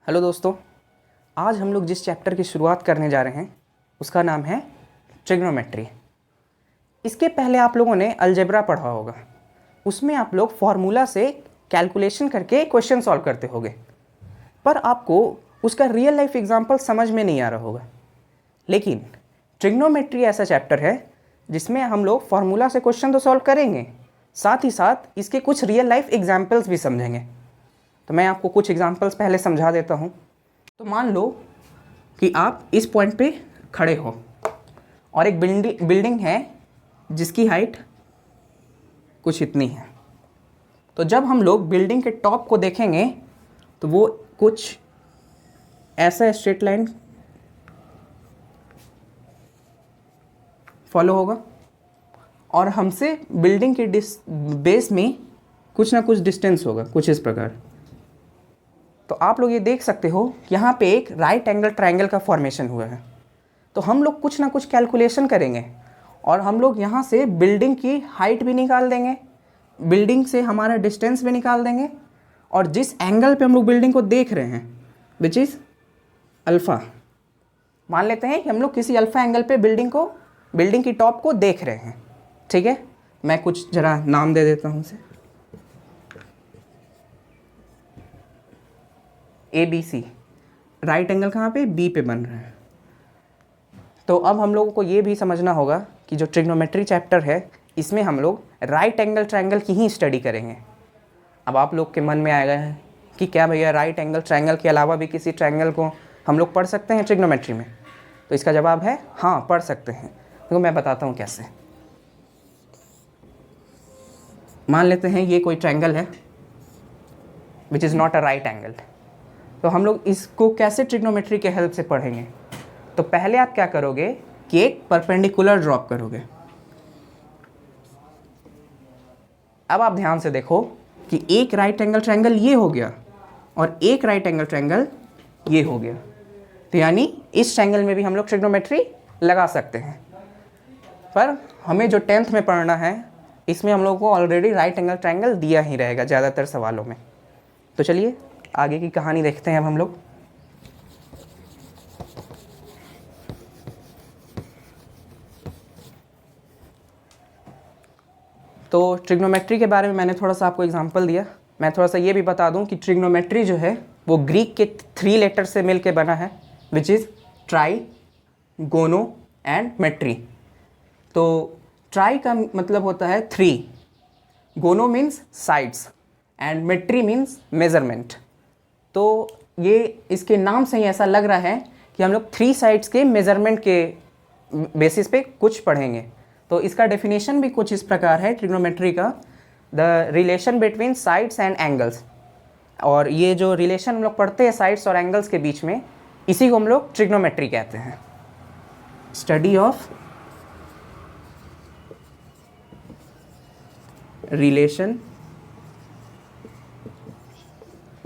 Hello दोस्तों, आज हम लोग जिस चैप्टर की शुरुआत करने जा रहे हैं उसका नाम है ट्रिग्नोमेट्री। इसके पहले आप लोगों ने अलजेब्रा पढ़ा होगा। उसमें आप लोग फार्मूला से कैलकुलेशन करके क्वेश्चन सॉल्व करते होगे, पर आपको उसका रियल लाइफ एग्जांपल समझ में नहीं आ रहा होगा। लेकिन ट्रिग्नोमेट्री ऐसा चैप्टर है जिसमें हम लोग फार्मूला से क्वेश्चन तो सॉल्व करेंगे, साथ ही साथ इसके कुछ रियल लाइफ एग्जाम्पल्स भी समझेंगे। तो मैं आपको कुछ एग्जांपल्स पहले समझा देता हूँ। तो मान लो कि आप इस पॉइंट पे खड़े हो और एक बिल्डिंग है जिसकी हाइट कुछ इतनी है। तो जब हम लोग बिल्डिंग के टॉप को देखेंगे तो वो कुछ ऐसा स्ट्रेट लाइन फॉलो होगा और हमसे बिल्डिंग के बेस में कुछ ना कुछ डिस्टेंस होगा, कुछ इस प्रकार। तो आप लोग ये देख सकते हो यहाँ पे एक राइट एंगल ट्रायंगल का फॉर्मेशन हुआ है। तो हम लोग कुछ ना कुछ कैलकुलेशन करेंगे और हम लोग यहाँ से बिल्डिंग की हाइट भी निकाल देंगे, बिल्डिंग से हमारा डिस्टेंस भी निकाल देंगे, और जिस एंगल पे हम लोग बिल्डिंग को देख रहे हैं विच इज़ अल्फ़ा, मान लेते हैं कि हम लोग किसी अल्फ़ा एंगल पे बिल्डिंग की टॉप को देख रहे हैं। ठीक है, मैं कुछ ज़रा नाम दे देता हूँ उसे ABC। राइट एंगल कहाँ पे? B पे बन रहा है। तो अब हम लोगों को ये भी समझना होगा कि जो ट्रिग्नोमेट्री चैप्टर है इसमें हम लोग राइट एंगल ट्रायंगल की ही स्टडी करेंगे। अब आप लोग के मन में आएगा है कि क्या भैया राइट एंगल ट्रायंगल के अलावा भी किसी ट्रायंगल को हम लोग पढ़ सकते हैं ट्रिग्नोमेट्री में? तो इसका जवाब है हाँ, पढ़ सकते हैं। तो मैं बताता हूँ कैसे। मान लेते हैं ये कोई ट्रायंगल है which is not a right angle. तो हम लोग इसको कैसे ट्रिग्नोमेट्री के हेल्प से पढ़ेंगे? तो पहले आप क्या करोगे कि एक परपेंडिकुलर ड्रॉप करोगे। अब आप ध्यान से देखो कि एक राइट एंगल ट्रायंगल ये हो गया और एक राइट एंगल ट्रायंगल ये हो गया। तो यानी इस ट्रायंगल में भी हम लोग ट्रिग्नोमेट्री लगा सकते हैं। पर हमें जो 10th में पढ़ना है इसमें हम लोग को ऑलरेडी राइट एंगल ट्रायंगल दिया ही रहेगा ज़्यादातर सवालों में। तो चलिए आगे की कहानी देखते हैं अब हम लोग। तो ट्रिग्नोमेट्री के बारे में मैंने थोड़ा सा आपको एग्जांपल दिया। मैं थोड़ा सा ये भी बता दूं कि ट्रिग्नोमेट्री जो है वो ग्रीक के 3 लेटर से मिलके बना है which is tri, gono and metry. तो ट्राई का मतलब होता है 3, gono means sides and metry means measurement. तो ये इसके नाम से ही ऐसा लग रहा है कि हम लोग 3 साइड्स के मेजरमेंट के बेसिस पे कुछ पढ़ेंगे। तो इसका डेफिनेशन भी कुछ इस प्रकार है ट्रिग्नोमेट्री का, the relation between sides and angles. और ये जो रिलेशन हम लोग पढ़ते हैं साइड्स और एंगल्स के बीच में, इसी को हम लोग ट्रिग्नोमेट्री कहते हैं। Study of relation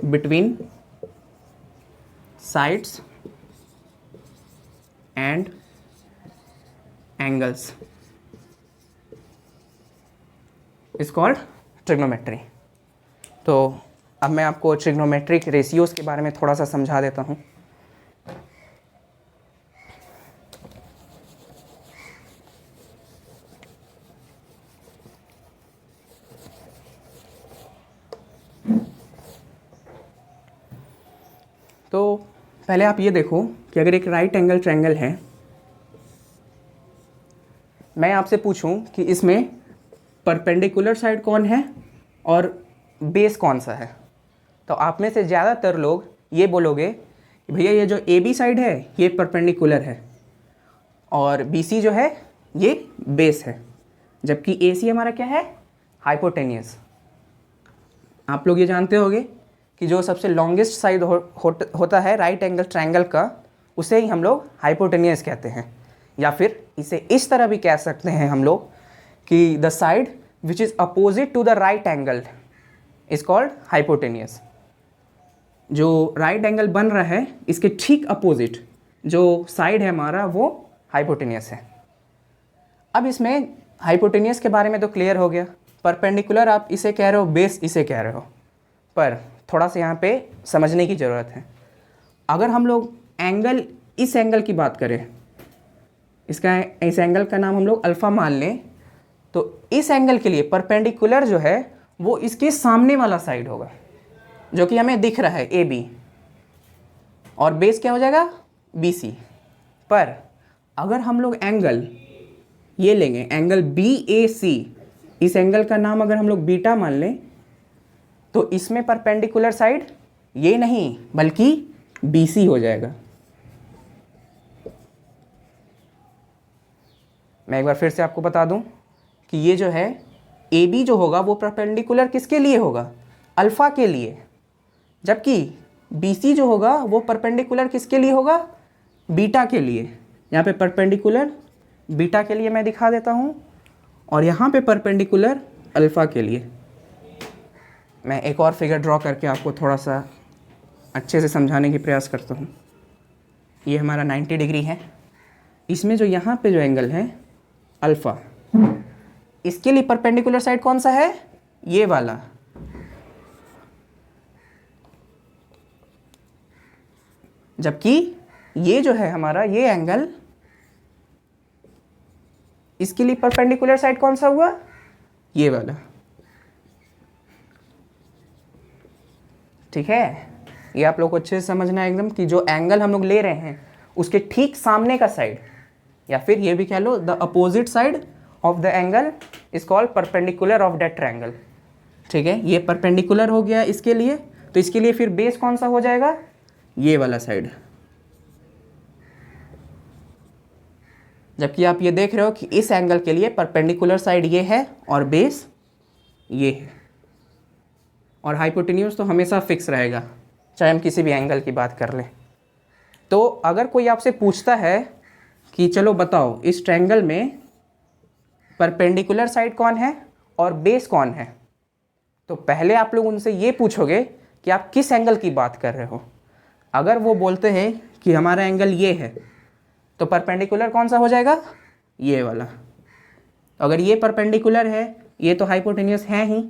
between sides and angles is called trigonometry। तो अब मैं आपको ट्रिग्नोमेट्रिक रेशियोज के बारे में थोड़ा सा समझा देता हूँ। तो पहले आप ये देखो कि अगर एक राइट एंगल ट्रायंगल है, मैं आपसे पूछूं कि इसमें परपेंडिकुलर साइड कौन है और बेस कौन सा है, तो आप में से ज़्यादातर लोग ये बोलोगे कि भैया ये जो AB साइड है ये परपेंडिकुलर है और BC जो है ये बेस है, जबकि AC हमारा क्या है? हाइपोटेनियस। आप लोग ये जानते होंगे कि जो सबसे लॉन्गेस्ट साइड होता है राइट एंगल ट्रायंगल का, उसे ही हम लोग हाइपोटेनियस कहते हैं। या फिर इसे इस तरह भी कह सकते हैं हम लोग कि the side which is opposite to the right angle is called hypotenuse. जो राइट एंगल बन रहा है इसके ठीक अपोजिट जो साइड है हमारा वो हाइपोटेनियस है। अब इसमें हाइपोटेनियस के बारे में तो क्लियर हो गया, परपेंडिकुलर आप इसे कह रहे हो, बेस इसे कह रहे हो, पर थोड़ा सा यहाँ पे समझने की ज़रूरत है। अगर हम लोग एंगल, इस एंगल की बात करें, इसका, इस एंगल का नाम हम लोग अल्फ़ा मान लें, तो इस एंगल के लिए परपेंडिकुलर जो है वो इसके सामने वाला साइड होगा, जो कि हमें दिख रहा है ए बी, और बेस क्या हो जाएगा बी सी। पर अगर हम लोग एंगल ये लेंगे, एंगल बी ए सी, इस एंगल का नाम अगर हम लोग बीटा मान लें, तो इसमें परपेंडिकुलर साइड ये नहीं बल्कि बी सी हो जाएगा। मैं एक बार फिर से आपको बता दूं कि ये जो है ए बी जो होगा वो परपेंडिकुलर किसके लिए होगा, अल्फ़ा के लिए, जबकि बी सी जो होगा वो परपेंडिकुलर किसके लिए होगा, बीटा के लिए। यहाँ पे परपेंडिकुलर बीटा के लिए मैं दिखा देता हूँ, और यहाँ पे परपेंडिकुलर अल्फ़ा के लिए। मैं एक और फिगर ड्रॉ करके आपको थोड़ा सा अच्छे से समझाने की प्रयास करता हूँ। ये हमारा 90 डिग्री है, इसमें जो यहाँ पे जो एंगल है अल्फ़ा, इसके लिए परपेंडिकुलर साइड कौन सा है, ये वाला। जबकि ये जो है हमारा ये एंगल, इसके लिए परपेंडिकुलर साइड कौन सा हुआ, ये वाला। ठीक है, ये आप लोग को अच्छे से समझना है एकदम, कि जो एंगल हम लोग ले रहे हैं उसके ठीक सामने का साइड, या फिर ये भी कह लो the opposite side of the angle is called perpendicular of that triangle. ठीक है, ये परपेंडिकुलर हो गया इसके लिए, तो इसके लिए फिर बेस कौन सा हो जाएगा, ये वाला साइड। जबकि आप ये देख रहे हो कि इस एंगल के लिए परपेंडिकुलर साइड ये है और बेस ये है, और हाइपोटेन्यूज तो हमेशा फिक्स रहेगा चाहे हम किसी भी एंगल की बात कर लें। तो अगर कोई आपसे पूछता है कि चलो बताओ इस ट्रायंगल में परपेंडिकुलर साइड कौन है और बेस कौन है, तो पहले आप लोग उनसे ये पूछोगे कि आप किस एंगल की बात कर रहे हो। अगर वो बोलते हैं कि हमारा एंगल ये है, तो परपेंडिकुलर कौन सा हो जाएगा, ये वाला। अगर ये परपेंडिकुलर है, ये तो हाइपोटेन्यूस है ही,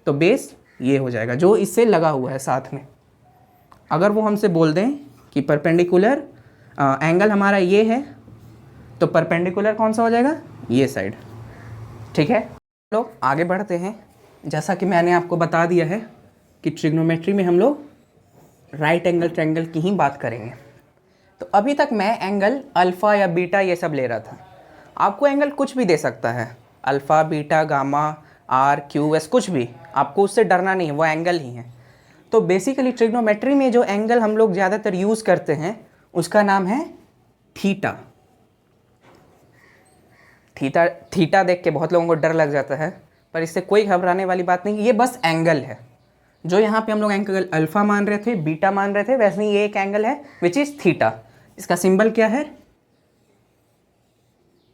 तो बेस ये हो जाएगा जो इससे लगा हुआ है साथ में। अगर वो हमसे बोल दें कि परपेंडिकुलर एंगल हमारा ये है, तो परपेंडिकुलर कौन सा हो जाएगा, ये साइड। ठीक है, लोग आगे बढ़ते हैं। जैसा कि मैंने आपको बता दिया है कि ट्रिग्नोमेट्री में हम लोग राइट एंगल ट्रायंगल की ही बात करेंगे। तो अभी तक मैं एंगल अल्फ़ा या बीटा ये सब ले रहा था, आपको एंगल कुछ भी दे सकता है, alpha beta gamma R Q S, कुछ भी, आपको उससे डरना नहीं है, वो एंगल ही है। तो बेसिकली ट्रिग्नोमेट्री में जो एंगल हम लोग ज़्यादातर यूज़ करते हैं उसका नाम है थीटा। थीटा देख के बहुत लोगों को डर लग जाता है, पर इससे कोई घबराने वाली बात नहीं, ये बस एंगल है। जो यहाँ पे हम लोग एंगल अल्फ़ा मान रहे थे, बीटा मान रहे थे, वैसे ही ये एक एंगल है विच इज़ थीटा। इसका सिंबल क्या है,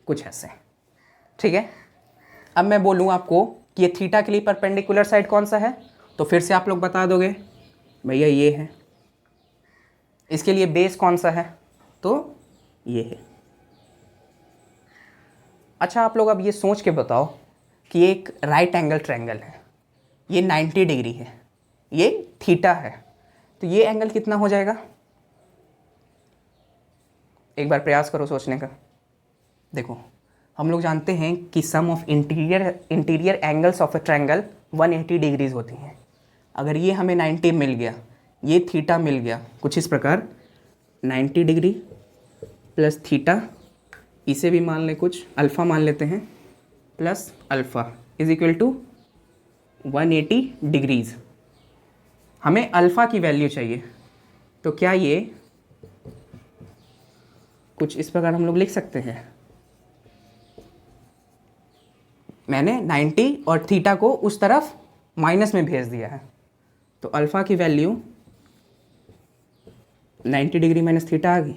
कुछ ऐसे। ठीक है, अब मैं बोलूँ आपको कि ये थीटा के लिए परपेंडिकुलर साइड कौन सा है, तो फिर से आप लोग बता दोगे भैया ये है। इसके लिए बेस कौन सा है, तो ये है। अच्छा, आप लोग अब ये सोच के बताओ कि एक राइट एंगल ट्रायंगल है, ये 90 डिग्री है, ये थीटा है, तो ये एंगल कितना हो जाएगा, एक बार प्रयास करो सोचने का। देखो, हम लोग जानते हैं कि sum of interior angles of a triangle 180 degrees होती हैं। अगर ये हमें 90 मिल गया, ये थीटा मिल गया, कुछ इस प्रकार 90 डिग्री प्लस थीटा, इसे भी मान लें कुछ अल्फ़ा मान लेते हैं, plus alpha is equal to 180 degrees. हमें अल्फ़ा की वैल्यू चाहिए, तो क्या ये कुछ इस प्रकार हम लोग लिख सकते हैं, मैंने 90 और थीटा को उस तरफ माइनस में भेज दिया है, तो अल्फ़ा की वैल्यू 90 डिग्री माइनस थीटा आ गई।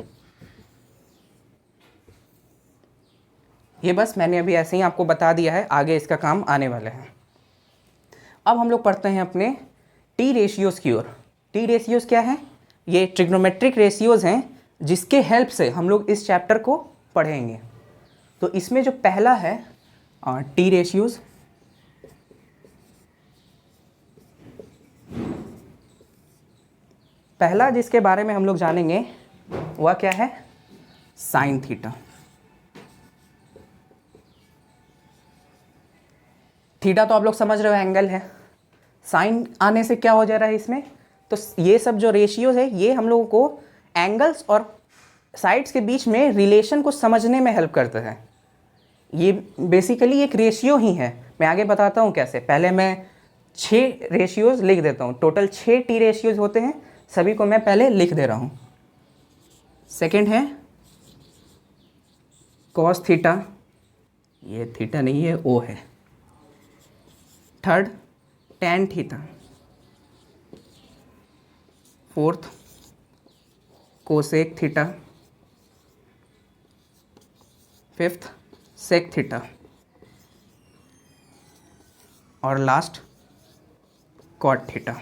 ये बस मैंने अभी ऐसे ही आपको बता दिया है, आगे इसका काम आने वाला है। अब हम लोग पढ़ते हैं अपने टी रेशियोज़ की ओर। टी रेशियोज़ क्या है, ये ट्रिग्नोमेट्रिक रेशियोज़ हैं जिसके हेल्प से हम लोग इस चैप्टर को पढ़ेंगे। तो इसमें जो पहला है टी रेशियोज़, पहला जिसके बारे में हम लोग जानेंगे वह क्या है, साइन थीटा। थीटा तो आप लोग समझ रहे हो एंगल है, साइन आने से क्या हो जा रहा है इसमें, तो ये सब जो रेशियोज है ये हम लोगों को एंगल्स और साइड्स के बीच में रिलेशन को समझने में हेल्प करता है। ये बेसिकली एक रेशियो ही है। मैं आगे बताता हूँ कैसे। पहले मैं 6 रेशियोज लिख देता हूँ। टोटल 6 टी रेशियोज होते हैं, सभी को मैं पहले लिख दे रहा हूँ। सेकंड है कॉस थीटा, ये थीटा नहीं है ओ है। Third tan theta. Fourth cosec theta. Fifth sec theta. और लास्ट कॉट थीटा।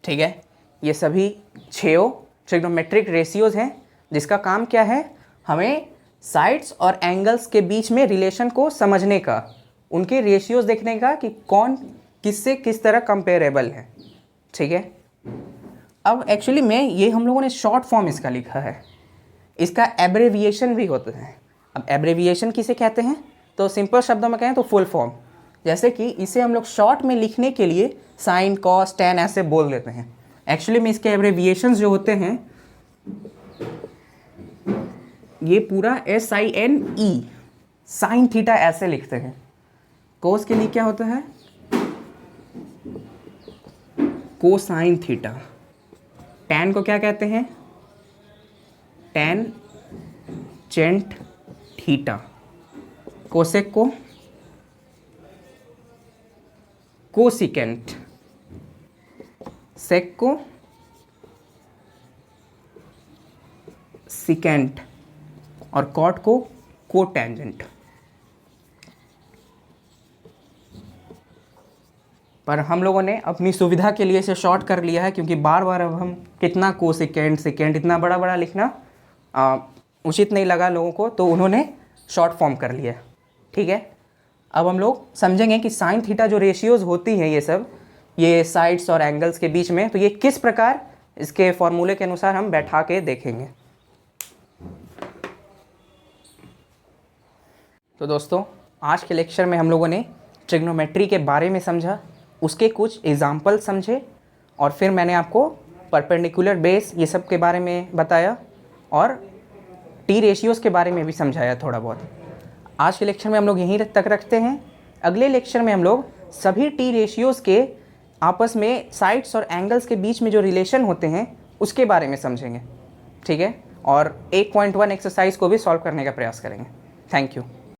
ठीक है, ये सभी 6 ट्रिग्नोमेट्रिक रेशियोज हैं जिसका काम क्या है, हमें साइड्स और एंगल्स के बीच में रिलेशन को समझने का, उनके रेशियोज देखने का कि कौन किससे किस तरह कंपेरेबल है। ठीक है, अब एक्चुअली में ये हम लोगों ने शॉर्ट फॉर्म इसका लिखा है, इसका एब्रेविएशन भी होता है। अब एब्रेविएशन किसे कहते हैं, तो सिंपल शब्दों में कहें तो फुल फॉर्म। जैसे कि इसे हम लोग शॉर्ट में लिखने के लिए साइन कॉस टैन ऐसे बोल देते हैं। एक्चुअली में इसके एब्रेविएशंस जो होते हैं ये पूरा SINE साइन थीटा ऐसे लिखते हैं। कोस के लिए क्या होता है, कोसाइन थीटा। टैन को क्या कहते हैं, टैन जेंट थीटा। कोसेक को कोसिकेंट। सेक को सिकेंट। और कॉट को कोटेंजेंट। पर हम लोगों ने अपनी सुविधा के लिए इसे शॉर्ट कर लिया है, क्योंकि बार बार अब हम कितना कोसिकेंट सिकेंट इतना बड़ा बड़ा लिखना उचित नहीं लगा लोगों को, तो उन्होंने शॉर्ट फॉर्म कर लिया। ठीक है, अब हम लोग समझेंगे कि साइन थीटा जो रेशियोज होती हैं ये सब, ये साइड्स और एंगल्स के बीच में, तो ये किस प्रकार इसके फॉर्मूले के अनुसार हम बैठा के देखेंगे। तो दोस्तों, आज के लेक्चर में हम लोगों ने ट्रिग्नोमेट्री के बारे में समझा, उसके कुछ एग्जाम्पल समझे, और फिर मैंने आपको परपेंडिकुलर बेस ये सब के बारे में बताया और टी रेशियोज़ के बारे में भी समझाया थोड़ा बहुत। आज के लेक्चर में हम लोग यहीं तक रखते हैं। अगले लेक्चर में हम लोग सभी टी रेशियोज़ के आपस में साइड्स और एंगल्स के बीच में जो रिलेशन होते हैं उसके बारे में समझेंगे। ठीक है, और 8.1 एक्सरसाइज को भी सॉल्व करने का प्रयास करेंगे। Thank you.